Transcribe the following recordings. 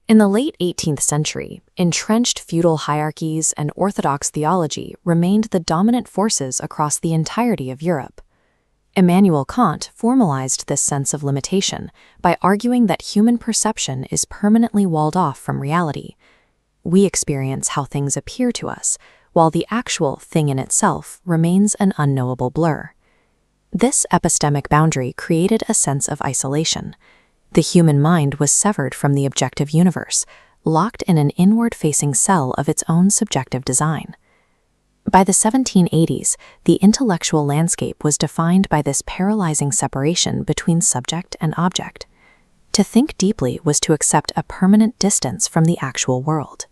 In the late 18th century, entrenched feudal hierarchies and orthodox theology remained the dominant forces across the entirety of Europe. Immanuel Kant formalized this sense of limitation by arguing that human perception is permanently walled off from reality. We experience how things appear to us, while the actual thing in itself remains an unknowable blur. This epistemic boundary created a sense of isolation. The human mind was severed from the objective universe, locked in an inward-facing cell of its own subjective design. By the 1780s, the intellectual landscape was defined by this paralyzing separation between subject and object. To think deeply was to accept a permanent distance from the actual world.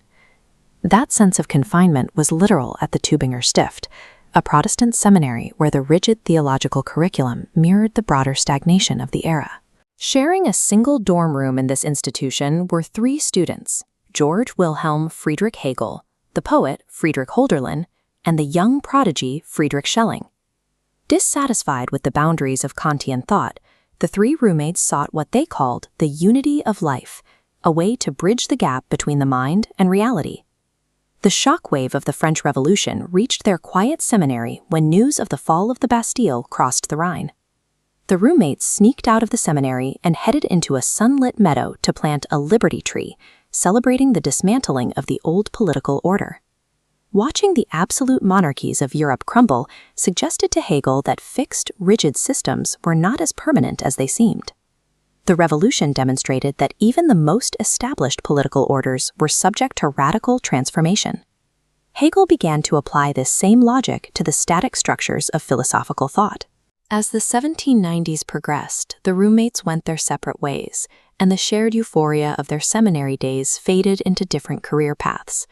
That sense of confinement was literal at the Tübinger Stift, a Protestant seminary where the rigid theological curriculum mirrored the broader stagnation of the era. Sharing a single dorm room in this institution were three students: Georg Wilhelm Friedrich Hegel, the poet Friedrich Hölderlin, and the young prodigy Friedrich Schelling. Dissatisfied with the boundaries of Kantian thought, the three roommates sought what they called the unity of life, a way to bridge the gap between the mind and reality. The shockwave of the French Revolution reached their quiet seminary when news of the fall of the Bastille crossed the Rhine. The roommates sneaked out of the seminary and headed into a sunlit meadow to plant a liberty tree, celebrating the dismantling of the old political order. Watching the absolute monarchies of Europe crumble suggested to Hegel that fixed, rigid systems were not as permanent as they seemed. The revolution demonstrated that even the most established political orders were subject to radical transformation. Hegel began to apply this same logic to the static structures of philosophical thought. As the 1790s progressed, the roommates went their separate ways, and the shared euphoria of their seminary days faded into different career paths.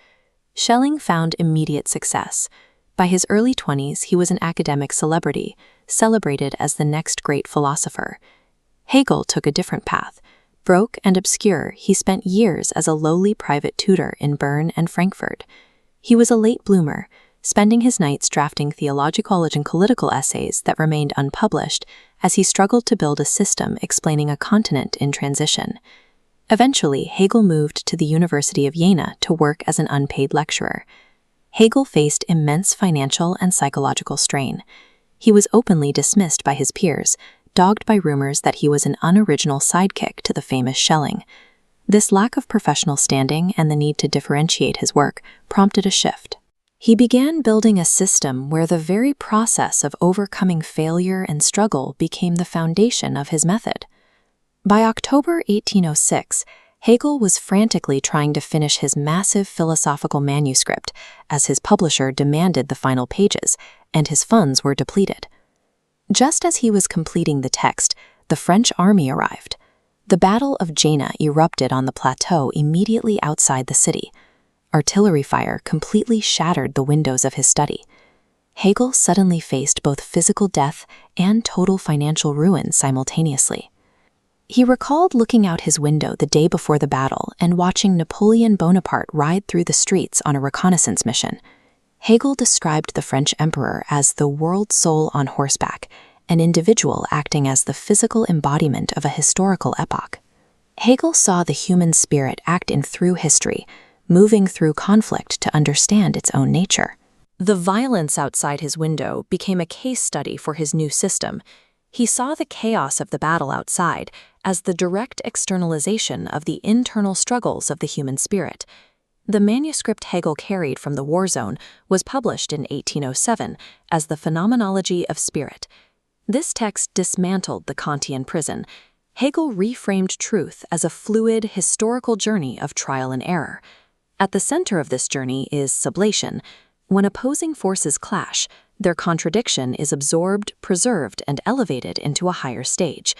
Schelling found immediate success. By his early 20s, he was an academic celebrity, celebrated as the next great philosopher. Hegel took a different path. Broke and obscure, he spent years as a lowly private tutor in Bern and Frankfurt. He was a late bloomer, spending his nights drafting theological and political essays that remained unpublished as he struggled to build a system explaining a continent in transition. Eventually, Hegel moved to the University of Jena to work as an unpaid lecturer. Hegel faced immense financial and psychological strain. He was openly dismissed by his peers, dogged by rumors that he was an unoriginal sidekick to the famous Schelling. This lack of professional standing and the need to differentiate his work prompted a shift. He began building a system where the very process of overcoming failure and struggle became the foundation of his method. By October 1806, Hegel was frantically trying to finish his massive philosophical manuscript as his publisher demanded the final pages, and his funds were depleted. Just as he was completing the text, the French army arrived. The Battle of Jena erupted on the plateau immediately outside the city. Artillery fire completely shattered the windows of his study. Hegel suddenly faced both physical death and total financial ruin simultaneously. He recalled looking out his window the day before the battle and watching Napoleon Bonaparte ride through the streets on a reconnaissance mission. Hegel described the French emperor as the world soul on horseback, an individual acting as the physical embodiment of a historical epoch. Hegel saw the human spirit act in through history, moving through conflict to understand its own nature. The violence outside his window became a case study for his new system. He saw the chaos of the battle outside as the direct externalization of the internal struggles of the human spirit. The manuscript Hegel carried from the war zone was published in 1807 as the Phenomenology of Spirit. This text dismantled the Kantian prison. Hegel reframed truth as a fluid, historical journey of trial and error. At the center of this journey is sublation. When opposing forces clash, their contradiction is absorbed, preserved, and elevated into a higher stage.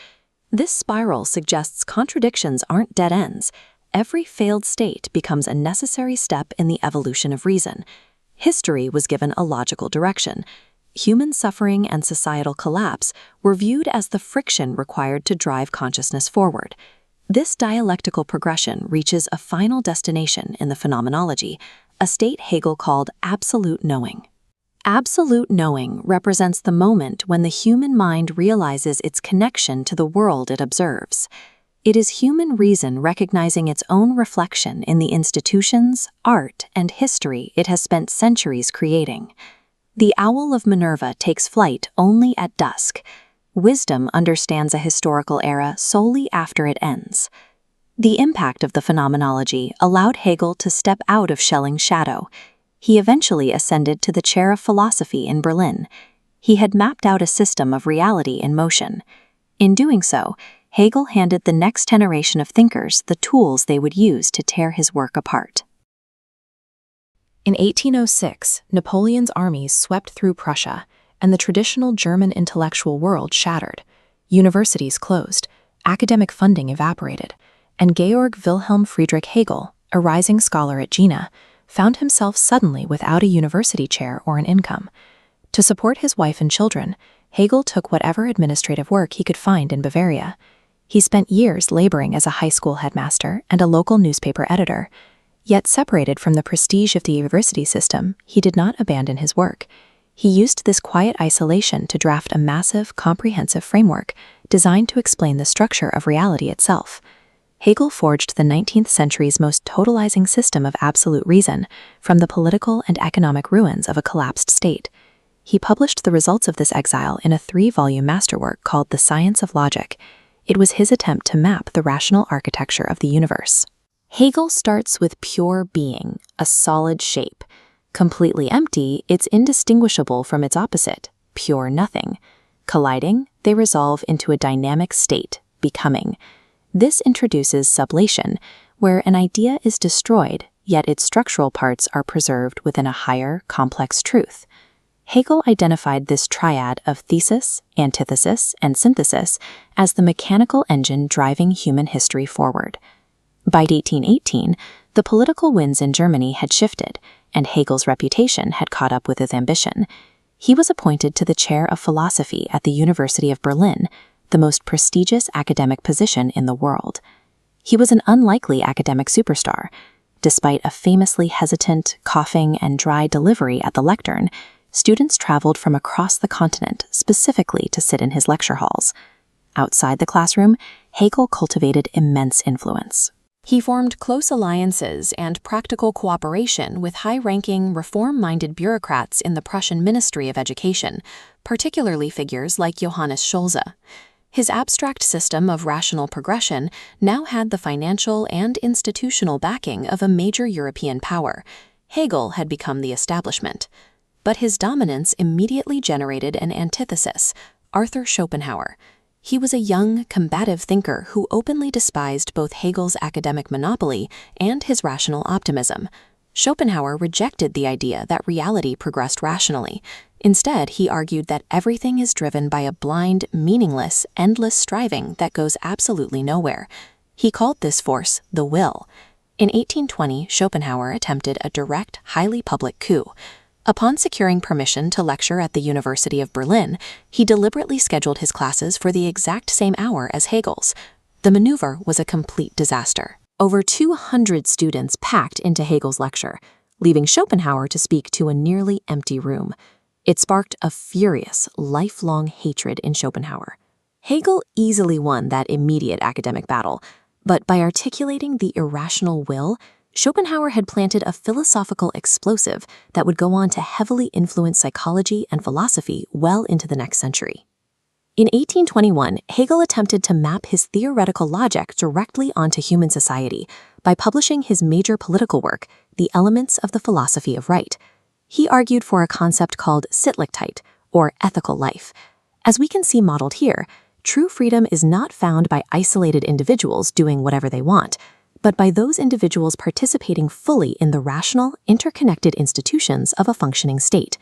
This spiral suggests contradictions aren't dead ends. Every failed state becomes a necessary step in the evolution of reason. History was given a logical direction. Human suffering and societal collapse were viewed as the friction required to drive consciousness forward. This dialectical progression reaches a final destination in the phenomenology, a state Hegel called absolute knowing. Absolute knowing represents the moment when the human mind realizes its connection to the world it observes. It is human reason recognizing its own reflection in the institutions, art, and history it has spent centuries creating. The owl of Minerva takes flight only at dusk. Wisdom understands a historical era solely after it ends. The impact of the phenomenology allowed Hegel to step out of Schelling's shadow. He eventually ascended to the chair of philosophy in Berlin. He had mapped out a system of reality in motion. In doing so, Hegel handed the next generation of thinkers the tools they would use to tear his work apart. In 1806, Napoleon's armies swept through Prussia, and the traditional German intellectual world shattered. Universities closed, academic funding evaporated, and Georg Wilhelm Friedrich Hegel, a rising scholar at Jena, found himself suddenly without a university chair or an income. To support his wife and children, Hegel took whatever administrative work he could find in Bavaria. He spent years laboring as a high school headmaster and a local newspaper editor. Yet separated from the prestige of the university system, he did not abandon his work. He used this quiet isolation to draft a massive, comprehensive framework designed to explain the structure of reality itself. Hegel forged the 19th century's most totalizing system of absolute reason from the political and economic ruins of a collapsed state. He published the results of this exile in a 3-volume masterwork called The Science of Logic. It was his attempt to map the rational architecture of the universe. Hegel starts with pure being, a solid shape. Completely empty, it's indistinguishable from its opposite, pure nothing. Colliding, they resolve into a dynamic state, becoming. This introduces sublation, where an idea is destroyed, yet its structural parts are preserved within a higher, complex truth. Hegel identified this triad of thesis, antithesis, and synthesis as the mechanical engine driving human history forward. By 1818, the political winds in Germany had shifted, and Hegel's reputation had caught up with his ambition. He was appointed to the chair of philosophy at the University of Berlin, the most prestigious academic position in the world. He was an unlikely academic superstar. Despite a famously hesitant, coughing, and dry delivery at the lectern, students traveled from across the continent specifically to sit in his lecture halls. Outside the classroom, Hegel cultivated immense influence. He formed close alliances and practical cooperation with high-ranking, reform-minded bureaucrats in the Prussian Ministry of Education, particularly figures like Johannes Schulze. His abstract system of rational progression now had the financial and institutional backing of a major European power. Hegel had become the establishment. But his dominance immediately generated an antithesis, Arthur Schopenhauer. He was a young, combative thinker who openly despised both Hegel's academic monopoly and his rational optimism. Schopenhauer rejected the idea that reality progressed rationally. Instead, he argued that everything is driven by a blind, meaningless, endless striving that goes absolutely nowhere. He called this force the will. In 1820, Schopenhauer attempted a direct, highly public coup. Upon securing permission to lecture at the University of Berlin, he deliberately scheduled his classes for the exact same hour as Hegel's. The maneuver was a complete disaster. Over 200 students packed into Hegel's lecture, leaving Schopenhauer to speak to a nearly empty room. It sparked a furious, lifelong hatred in Schopenhauer. Hegel easily won that immediate academic battle, but by articulating the irrational will, Schopenhauer had planted a philosophical explosive that would go on to heavily influence psychology and philosophy well into the next century. In 1821, Hegel attempted to map his theoretical logic directly onto human society by publishing his major political work, The Elements of the Philosophy of Right. He argued for a concept called Sittlichkeit, or ethical life. As we can see modeled here, true freedom is not found by isolated individuals doing whatever they want, but by those individuals participating fully in the rational, interconnected institutions of a functioning state.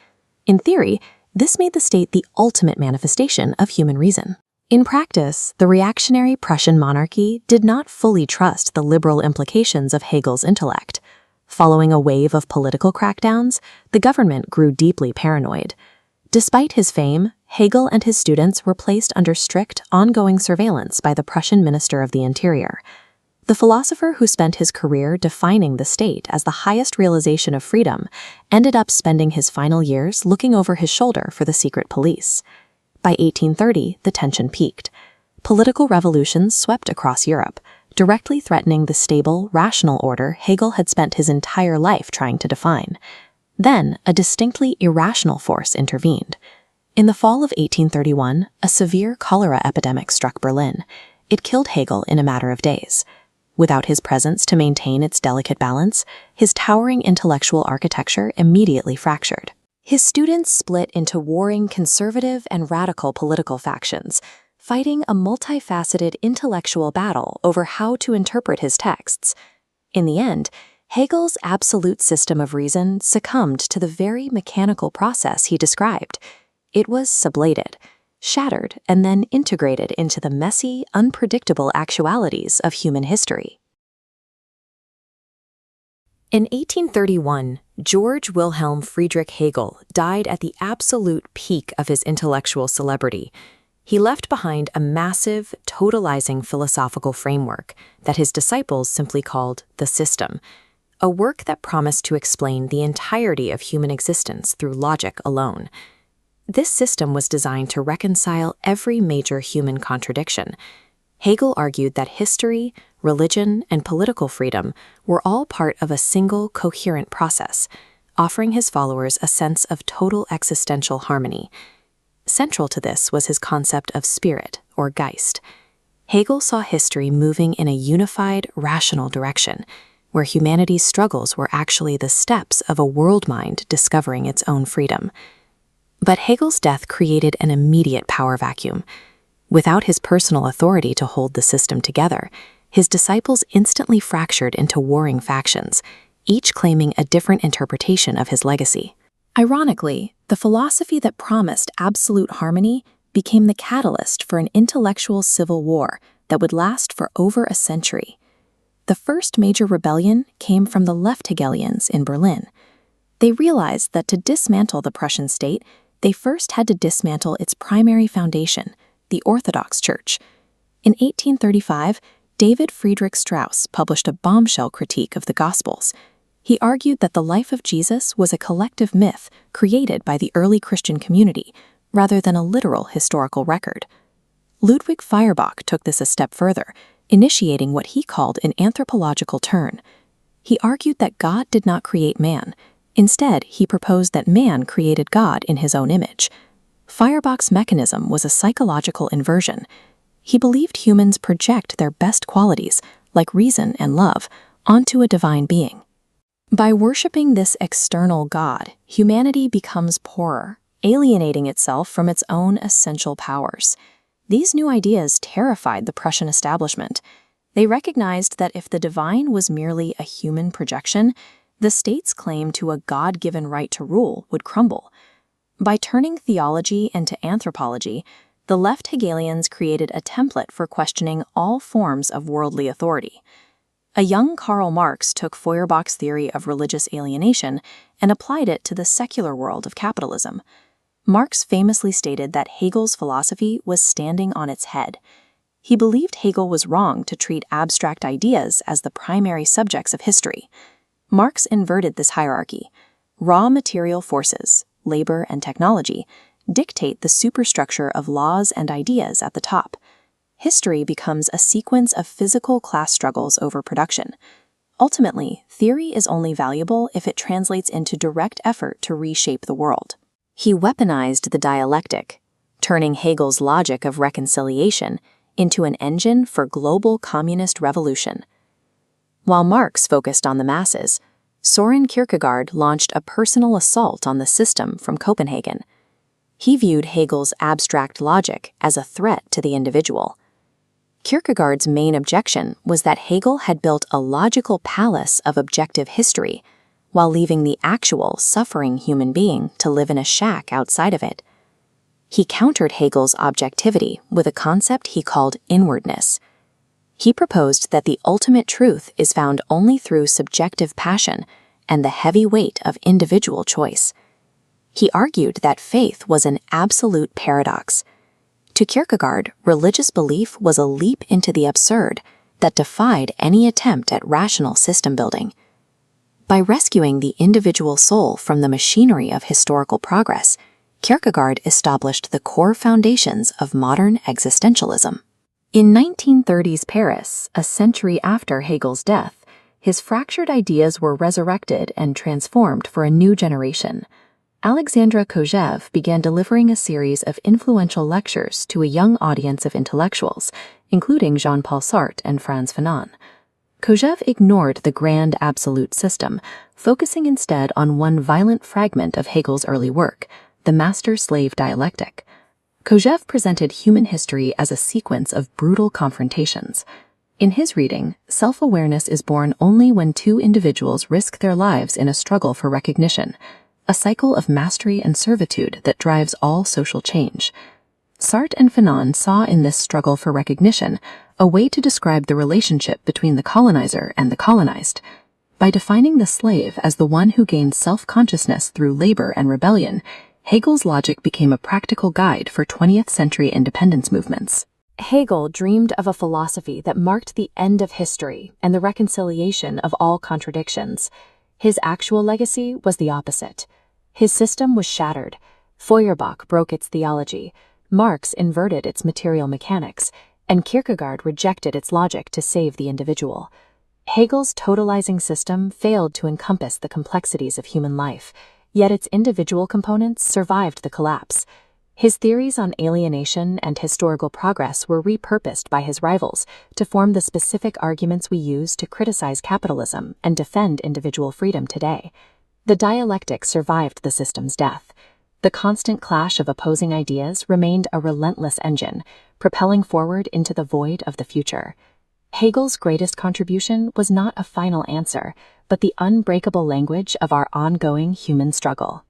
In theory, this made the state the ultimate manifestation of human reason. In practice, the reactionary Prussian monarchy did not fully trust the liberal implications of Hegel's intellect. Following a wave of political crackdowns, the government grew deeply paranoid. Despite his fame, Hegel and his students were placed under strict, ongoing surveillance by the Prussian Minister of the Interior. The philosopher who spent his career defining the state as the highest realization of freedom ended up spending his final years looking over his shoulder for the secret police. By 1830, the tension peaked. political revolutions swept across Europe, directly threatening the stable, rational order Hegel had spent his entire life trying to define. Then, a distinctly irrational force intervened. In the fall of 1831, a severe cholera epidemic struck Berlin. It killed Hegel in a matter of days. Without his presence to maintain its delicate balance, his towering intellectual architecture immediately fractured. His students split into warring conservative and radical political factions, fighting a multifaceted intellectual battle over how to interpret his texts. In the end, Hegel's absolute system of reason succumbed to the very mechanical process he described. It was sublated, shattered, and then integrated into the messy, unpredictable actualities of human history. In 1831, Georg Wilhelm Friedrich Hegel died at the absolute peak of his intellectual celebrity. He left behind a massive, totalizing philosophical framework that his disciples simply called the system, a work that promised to explain the entirety of human existence through logic alone. This system was designed to reconcile every major human contradiction. Hegel argued that history, religion, and political freedom were all part of a single, coherent process, offering his followers a sense of total existential harmony. Central to this was his concept of spirit, or Geist. Hegel saw history moving in a unified, rational direction, where humanity's struggles were actually the steps of a world mind discovering its own freedom. But Hegel's death created an immediate power vacuum. Without his personal authority to hold the system together, his disciples instantly fractured into warring factions, each claiming a different interpretation of his legacy. Ironically, the philosophy that promised absolute harmony became the catalyst for an intellectual civil war that would last for over a century. The first major rebellion came from the left Hegelians in Berlin. They realized that to dismantle the Prussian state, they first had to dismantle its primary foundation, the Orthodox Church. In 1835, David Friedrich Strauss published a bombshell critique of the Gospels. He argued that the life of Jesus was a collective myth created by the early Christian community, rather than a literal historical record. Ludwig Feuerbach took this a step further, initiating what he called an anthropological turn. He argued that God did not create man. Instead, he proposed that man created God in his own image. Feuerbach's mechanism was a psychological inversion. He believed humans project their best qualities, like reason and love, onto a divine being. By worshipping this external God, humanity becomes poorer, alienating itself from its own essential powers. These new ideas terrified the Prussian establishment. They recognized that if the divine was merely a human projection, the state's claim to a God-given right to rule would crumble. By turning theology into anthropology, the left Hegelians created a template for questioning all forms of worldly authority. A young Karl Marx took Feuerbach's theory of religious alienation and applied it to the secular world of capitalism. Marx famously stated that Hegel's philosophy was standing on its head. He believed Hegel was wrong to treat abstract ideas as the primary subjects of history. Marx inverted this hierarchy. Raw material forces, labor and technology, dictate the superstructure of laws and ideas at the top. History becomes a sequence of physical class struggles over production. Ultimately, theory is only valuable if it translates into direct effort to reshape the world. He weaponized the dialectic, turning Hegel's logic of reconciliation into an engine for global communist revolution. While Marx focused on the masses, Søren Kierkegaard launched a personal assault on the system from Copenhagen. He viewed Hegel's abstract logic as a threat to the individual. Kierkegaard's main objection was that Hegel had built a logical palace of objective history, while leaving the actual, suffering human being to live in a shack outside of it. He countered Hegel's objectivity with a concept he called inwardness. He proposed that the ultimate truth is found only through subjective passion and the heavy weight of individual choice. He argued that faith was an absolute paradox. To Kierkegaard, religious belief was a leap into the absurd that defied any attempt at rational system building. By rescuing the individual soul from the machinery of historical progress, Kierkegaard established the core foundations of modern existentialism. In 1930s Paris, a century after Hegel's death, his fractured ideas were resurrected and transformed for a new generation. Alexandra Kojève began delivering a series of influential lectures to a young audience of intellectuals, including Jean-Paul Sartre and Frantz Fanon. Kojève ignored the grand absolute system, focusing instead on one violent fragment of Hegel's early work, the master-slave dialectic. Kojève presented human history as a sequence of brutal confrontations. In his reading, self-awareness is born only when two individuals risk their lives in a struggle for recognition, a cycle of mastery and servitude that drives all social change. Sartre and Fanon saw in this struggle for recognition a way to describe the relationship between the colonizer and the colonized. By defining the slave as the one who gains self-consciousness through labor and rebellion, Hegel's logic became a practical guide for 20th century independence movements. Hegel dreamed of a philosophy that marked the end of history and the reconciliation of all contradictions. His actual legacy was the opposite. His system was shattered. Feuerbach broke its theology, Marx inverted its material mechanics, and Kierkegaard rejected its logic to save the individual. Hegel's totalizing system failed to encompass the complexities of human life, yet its individual components survived the collapse. His theories on alienation and historical progress were repurposed by his rivals to form the specific arguments we use to criticize capitalism and defend individual freedom today. The dialectic survived the system's death. The constant clash of opposing ideas remained a relentless engine, propelling forward into the void of the future. Hegel's greatest contribution was not a final answer, but the unbreakable language of our ongoing human struggle.